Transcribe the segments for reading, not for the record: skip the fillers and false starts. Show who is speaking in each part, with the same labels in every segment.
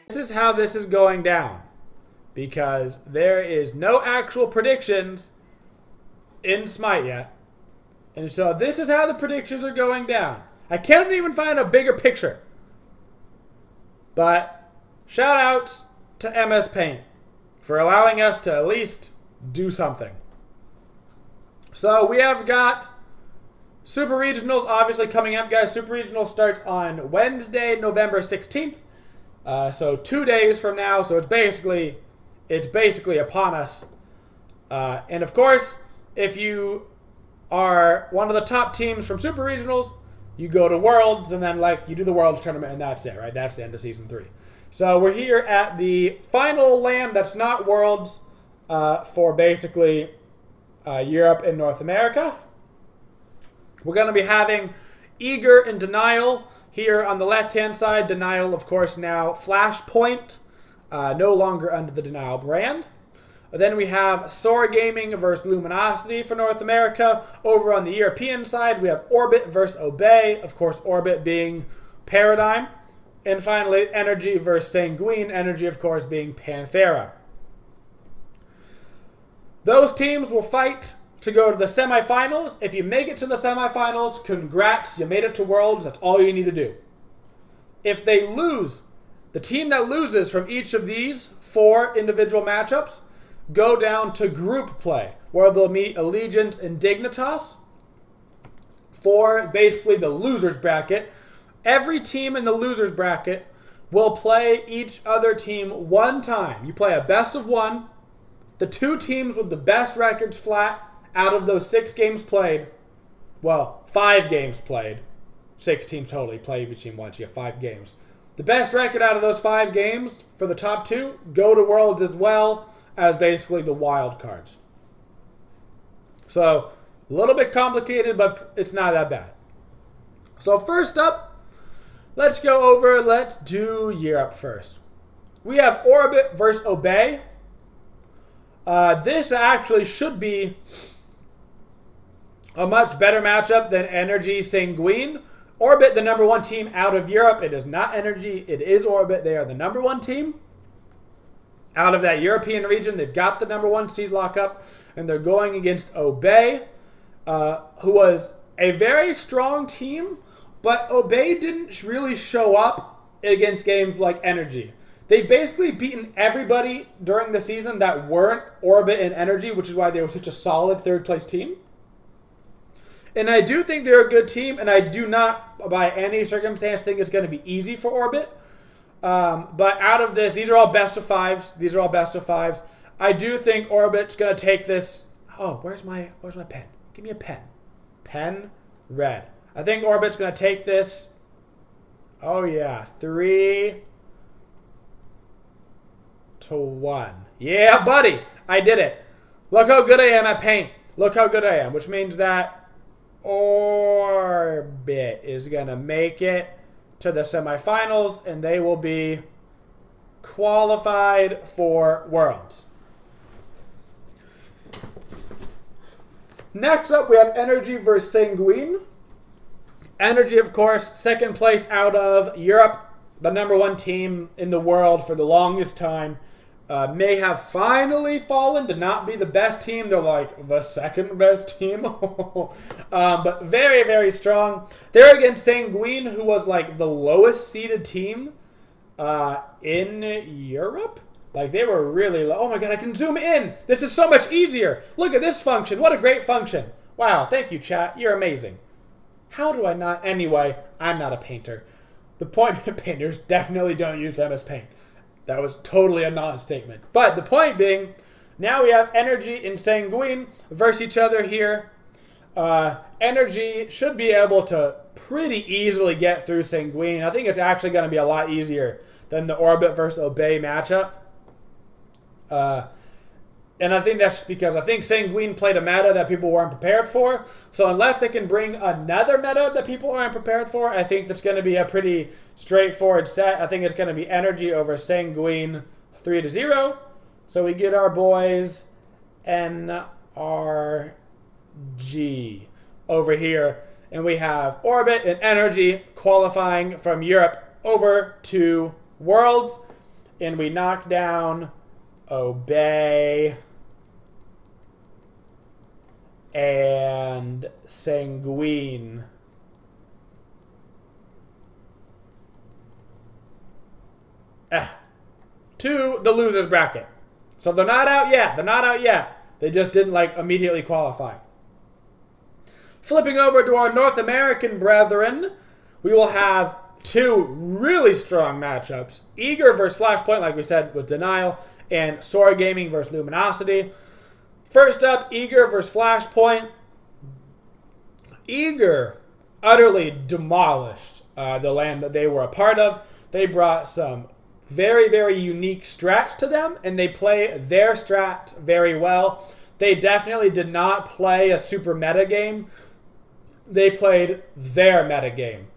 Speaker 1: This is how this is going down, because there is no actual predictions in Smite yet. And so this is how the predictions are going down. I can't even find a bigger picture. But shout outs to MS Paint for allowing us to at least do something. So we have got Super Regionals obviously coming up, guys. Super Regionals starts on Wednesday, November 16th. So 2 days from now. So it's basically upon us. And of course, if you are one of the top teams from Super Regionals, you go to Worlds, and then you do the Worlds tournament, and that's it, right? That's the end of Season 3. So we're here at the final land that's not Worlds for basically Europe and North America. We're going to be having Eager and Denial here on the left-hand side. Denial, of course, now Flashpoint, no longer under the Denial brand. Then we have Sora Gaming versus Luminosity for North America. Over on the European side, we have Orbit versus Obey. Of course, Orbit being Paradigm. And finally, Energy versus Sanguine. Energy, of course, being Panthera. Those teams will fight to go to the semifinals. If you make it to the semifinals, congrats. You made it to Worlds. That's all you need to do. If they lose, the team that loses from each of these 4 individual matchups go down to group play, where they'll meet Allegiance and Dignitas for basically the losers bracket. Every team in the losers bracket will play each other team 1 time. You play a best of 1. The 2 teams with the best records flat out of those 6 games played, well, 5 games played, 6 teams totally play each team once. You have 5 games. The best record out of those 5 games for the top 2 go to Worlds as well, as basically the wild cards. So, a little bit complicated, but it's not that bad. So first up, let's do Europe first. We have Orbit versus Obey. This actually should be a much better matchup than Energy Sanguine. Orbit, the #1 team out of Europe. It is not Energy, it is Orbit. They are the #1 team. Out of that European region, they've got the #1 seed lockup, and they're going against Obey, who was a very strong team, but Obey didn't really show up against games like Energy. They've basically beaten everybody during the season that weren't Orbit and Energy, which is why they were such a solid 3rd-place team. And I do think they're a good team, and I do not, by any circumstance, think it's going to be easy for Orbit. But out of this, these are all best of 5s. These are all best of 5s. I do think Orbit's going to take this. Oh, where's my pen? Give me a pen. Pen, red. I think Orbit's going to take this. Oh, yeah. 3-1. Yeah, buddy. I did it. Look how good I am at paint. Look how good I am, which means that Orbit is going to make it to the semifinals, and they will be qualified for Worlds. Next up, we have Energy versus Sanguine. Energy, of course, 2nd place out of Europe, the #1 team in the world for the longest time. May have finally fallen to not be the best team. They're like the 2nd best team. But very, very strong. They're against Sanguine, who was like the lowest seeded team in Europe. Like, they were really low. Oh my god, I can zoom in. This is so much easier. Look at this function. What a great function. Wow, thank you, chat. You're amazing. How do I not? Anyway, I'm not a painter. The point of painters definitely don't use MS Paint. That was totally a non-statement. But the point being, now we have Energy and Sanguine versus each other here. Energy should be able to pretty easily get through Sanguine. I think it's actually going to be a lot easier than the Orbit versus Obey matchup. And I think that's just because I think Sanguine played a meta that people weren't prepared for. So unless they can bring another meta that people aren't prepared for, I think that's going to be a pretty straightforward set. I think it's going to be Energy over Sanguine 3-0. So we get our boys and RG over here. And we have Orbit and Energy qualifying from Europe over to Worlds. And we knock down Obey and Sanguine. To the losers bracket. So they're not out yet. They're not out yet. They just didn't like immediately qualify. Flipping over to our North American brethren, we will have two really strong matchups. Eager versus Flashpoint, like we said, with Denial, and Sora Gaming versus Luminosity. First up, Eager versus Flashpoint. Eager utterly demolished the land that they were a part of. They brought some very, very unique strats to them, and they play their strats very well. They definitely did not play a super meta game. They played their meta game,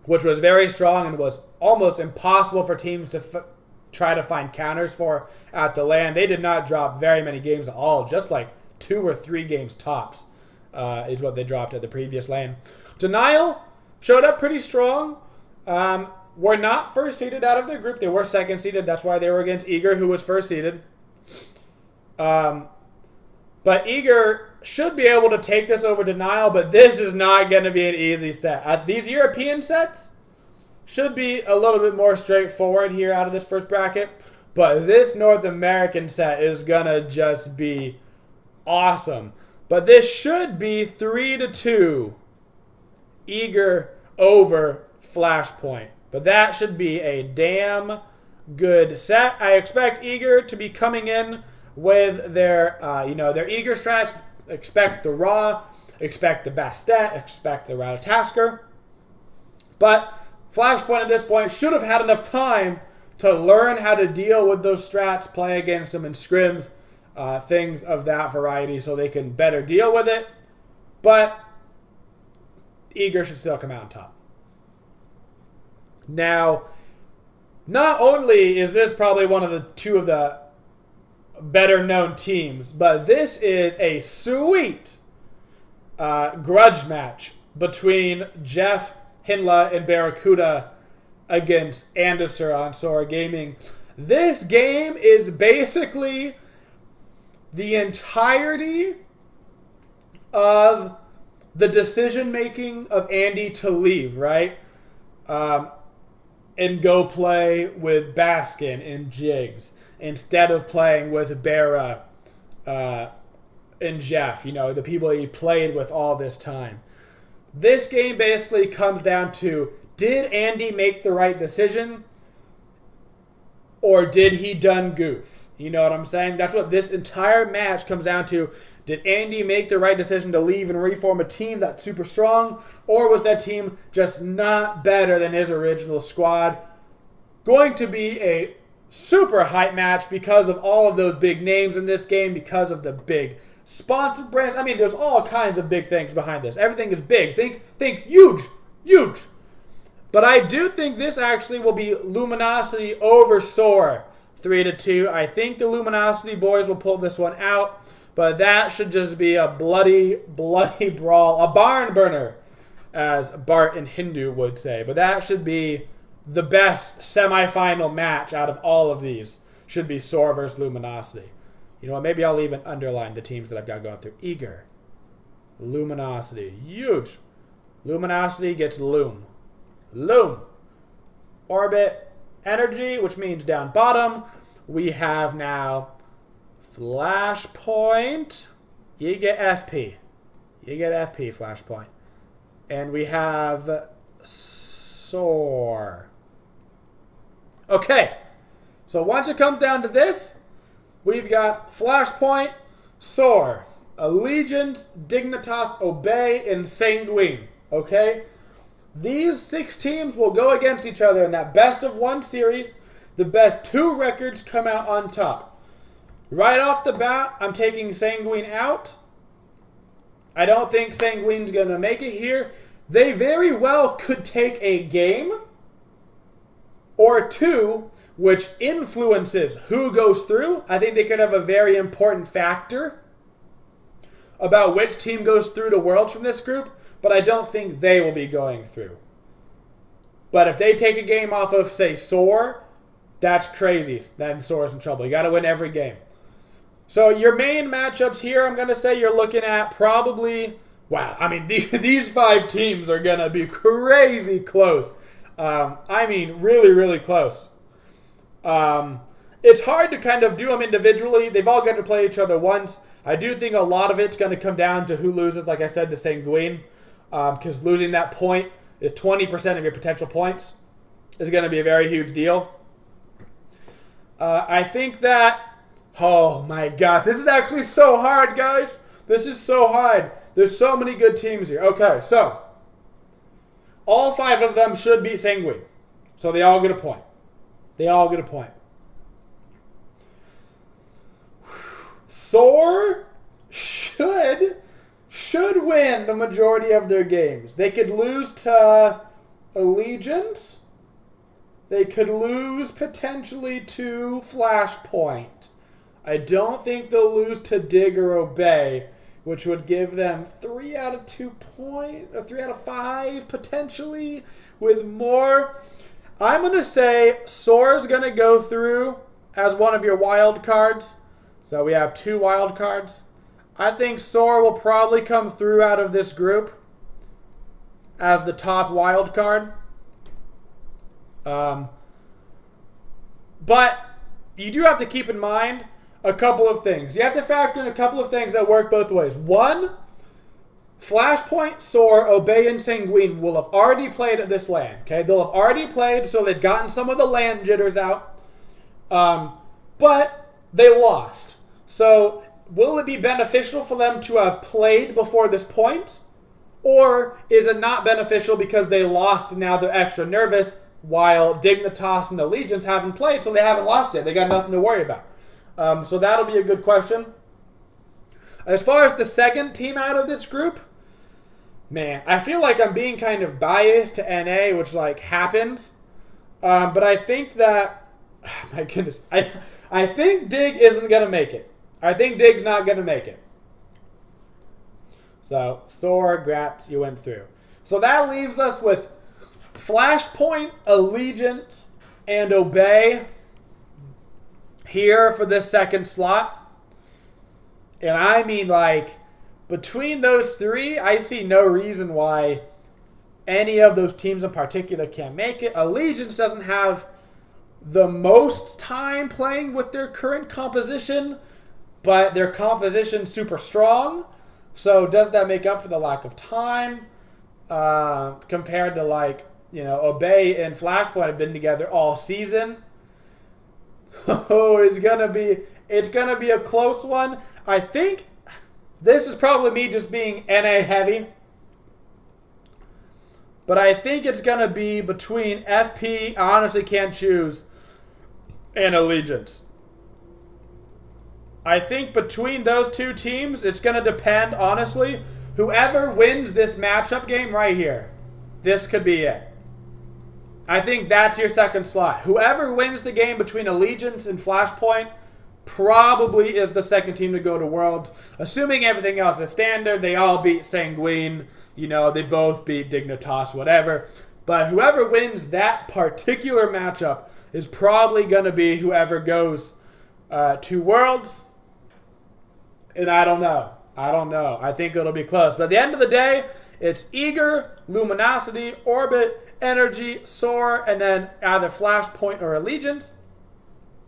Speaker 1: which was very strong and was almost impossible for teams to try to find counters for at the LAN. They did not drop very many games at all, just like 2 or 3 games tops is what they dropped at the previous LAN. Denial showed up pretty strong. Were not first seeded out of their group. They were second seeded. That's why they were against Eager, who was first seeded. But Eager should be able to take this over Denial, but this is not going to be an easy set. These European sets should be a little bit more straightforward here out of this first bracket, but this North American set is going to just be awesome. But this should be 3-2 Eager over Flashpoint. But that should be a damn good set. I expect Eager to be coming in with their, their Eager strats. Expect the Raw, expect the Bastet, expect the Ratatasker. But Flashpoint at this point should have had enough time to learn how to deal with those strats, play against them in scrims, things of that variety, so they can better deal with it. But Eager should still come out on top. Now, not only is this probably one of the 2 of the better known teams, but this is a sweet grudge match between Jeff, Hinla, and Barracuda against Anderser on Sora Gaming. This game is basically the entirety of the decision making of Andy to leave, right? And go play with Baskin and Jigs instead of playing with Barra and Jeff, the people he played with all this time. This game basically comes down to, did Andy make the right decision or did he done goof? You know what I'm saying? That's what this entire match comes down to. Did Andy make the right decision to leave and reform a team that's super strong, or was that team just not better than his original squad? Going to be a super hype match because of all of those big names in this game, because of the big sponsor brands. I mean, there's all kinds of big things behind this. Everything is big. Think huge, huge. But I do think this actually will be Luminosity over Sora, 3-2. I think the Luminosity boys will pull this one out. But that should just be a bloody, bloody brawl. A barn burner, as Bart and Hindu would say. But that should be the best semifinal match out of all of these. Should be Sora versus Luminosity. You know what? Maybe I'll even underline the teams that I've got going through. Eager. Luminosity. Huge. Luminosity gets Loom. Loom. Orbit. Energy, which means down bottom. We have now Flashpoint. You get FP. You get FP, Flashpoint. And we have Soar. Okay. So once it comes down to this, we've got Flashpoint, Soar, Allegiance, Dignitas, Obey, and Sanguine. Okay? These 6 teams will go against each other in that best-of-1 series. The best 2 records come out on top. Right off the bat, I'm taking Sanguine out. I don't think Sanguine's going to make it here. They very well could take a game or 2, which influences who goes through. I think they could have a very important factor about which team goes through to Worlds from this group, but I don't think they will be going through. But if they take a game off of, say, Soar, that's crazy. Then Soar's in trouble. You got to win every game. So your main matchups here, I'm going to say you're looking at probably... Wow, I mean, these 5 teams are going to be crazy close. I mean, really, really close. It's hard to kind of do them individually. They've all got to play each other once. I do think a lot of it's going to come down to who loses, like I said, to Sanguine. Because losing that point is 20% of your potential points. Is going to be a very huge deal. I think that... Oh my god, this is actually so hard, guys. This is so hard. There's so many good teams here. Okay, so all 5 of them should be Sanguine. So they all get a point. They all get a point. Soar should win the majority of their games. They could lose to Allegiance. They could lose potentially to Flashpoint. I don't think they'll lose to Dig or Obey, which would give them 3 out of 2 points, or 3 out of 5 potentially, with more. I'm going to say Soar's going to go through as one of your wild cards. So we have 2 wild cards. I think Soar will probably come through out of this group as the top wild card. But you do have to keep in mind a couple of things. You have to factor in a couple of things that work both ways. One, Flashpoint, Soar, Obey, and Sanguine will have already played at this LAN. Okay, they'll have already played, so they've gotten some of the LAN jitters out. But they lost. So will it be beneficial for them to have played before this point? Or is it not beneficial because they lost and now they're extra nervous while Dignitas and Allegiance haven't played, so they haven't lost yet. They got nothing to worry about. So that'll be a good question. As far as the second team out of this group, man, I feel like I'm being kind of biased to NA, which like happens. But I think that, oh my goodness, I think Dig isn't going to make it. I think Dig's not going to make it. So, Soar, Grats, you went through. So that leaves us with Flashpoint, Allegiance, and Obey here for this second slot. And I mean, like, between those 3, I see no reason why any of those teams in particular can't make it. Allegiance doesn't have the most time playing with their current composition, but their composition's super strong. So does that make up for the lack of time compared to, like, you know, Obey and Flashpoint have been together all season? Oh, it's gonna be a close one. I think this is probably me just being NA heavy, but I think it's gonna be between FP, I honestly can't choose, and Allegiance. I think between those 2 teams, it's gonna depend, honestly. Whoever wins this matchup game right here, this could be it. I think that's your second slot. Whoever wins the game between Allegiance and Flashpoint probably is the second team to go to Worlds. Assuming everything else is standard, they all beat Sanguine, you know, they both beat Dignitas, whatever. But whoever wins that particular matchup is probably going to be whoever goes to Worlds. And I don't know. I think it'll be close. But at the end of the day, it's Eager, Luminosity, Orbit, Energy, Soar, and then either Flashpoint or Allegiance.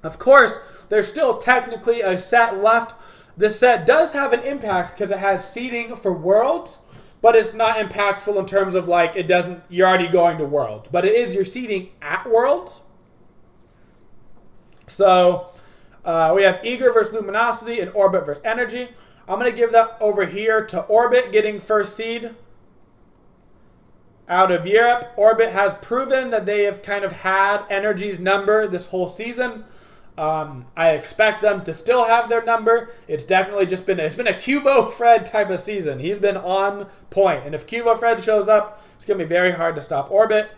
Speaker 1: Of course, there's still technically a set left. This set does have an impact because it has seeding for Worlds, but it's not impactful in terms of, like, it doesn't, you're already going to Worlds. But it is your seeding at Worlds. So we have Eager versus Luminosity and Orbit versus Energy. I'm going to give that over here to Orbit getting first seed out of Europe. Orbit has proven that they have kind of had Energy's number this whole season. I expect them to still have their number. It's definitely just been a Cubo Fred type of season. He's been on point. And if Cubo Fred shows up, it's going to be very hard to stop Orbit.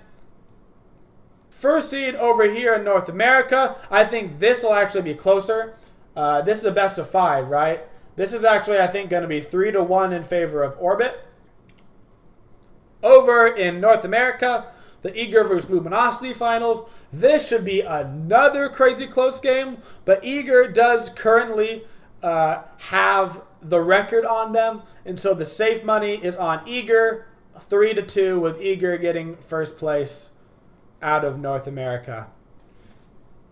Speaker 1: First seed over here in North America. I think this will actually be closer. This is a best of 5, right? This is actually, I think, going to be 3-1 in favor of Orbit. Over in North America, the Eager versus Luminosity finals. This should be another crazy close game, but Eager does currently have the record on them, and so the safe money is on Eager, 3-2, with Eager getting first place out of North America.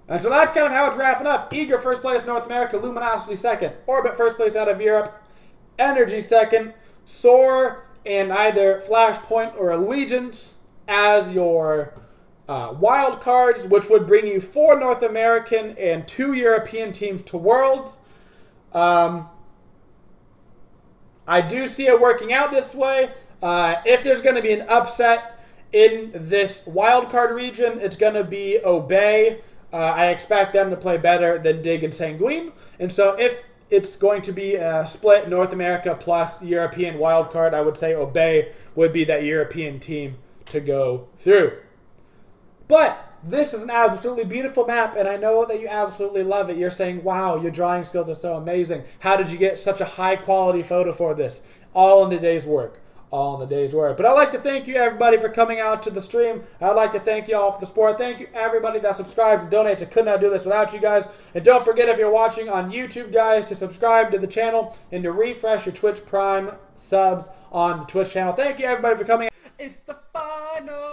Speaker 1: And so that's kind of how it's wrapping up. Eager first place North America, Luminosity second, Orbit first place out of Europe, Energy second, Soar and either Flashpoint or Allegiance as your wild cards, which would bring you 4 North American and 2 European teams to Worlds. I do see it working out this way. If there's going to be an upset in this wildcard region, it's going to be Obey. I expect them to play better than Dig and Sanguine. And so if it's going to be a split North America plus European wildcard, I would say Obey would be that European team to go through. But this is an absolutely beautiful map, and I know that you absolutely love it. You're saying, wow, your drawing skills are so amazing. How did you get such a high-quality photo for this? All in the day's work. All in the day's work. But I'd like to thank you, everybody, for coming out to the stream. I'd like to thank you all for the support. Thank you, everybody that subscribes and donates. I could not do this without you guys. And don't forget, if you're watching on YouTube, guys, to subscribe to the channel and to refresh your Twitch Prime subs on the Twitch channel. Thank you, everybody, for coming out. It's the final